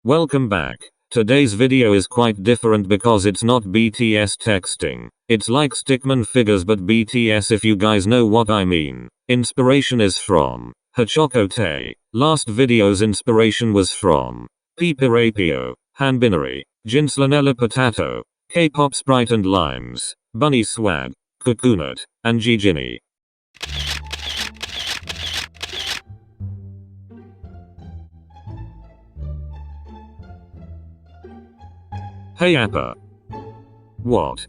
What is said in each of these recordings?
Welcome back. Today's video is quite different because it's not BTS texting. It's like stickman figures but BTS, if you guys know what I mean. Inspiration is from 𝒂𝒂𝒕. Last video's inspiration was from 𝒂𝒂𝒕, Han-binary, Jinslanella Potato, K-pop Sprite and Limes, Bunny Swag, Coconut, and Gini. Hey Appa. What?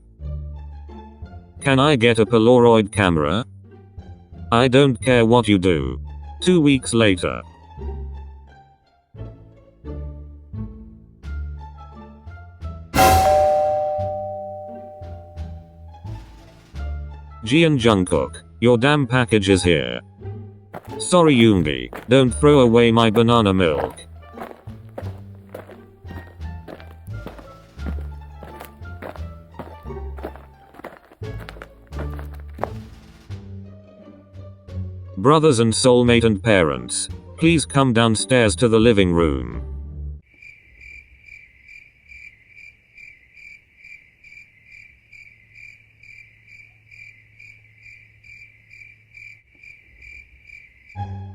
Can I get a Polaroid camera? I don't care what you do. 2 weeks later. Jian Jungkook, your damn package is here. Sorry Yoongi, don't throw away my banana milk. Brothers and soulmate and parents, please come downstairs to the living room.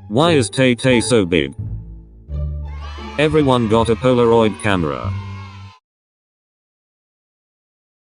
Why is Tay so big? Everyone got a Polaroid camera.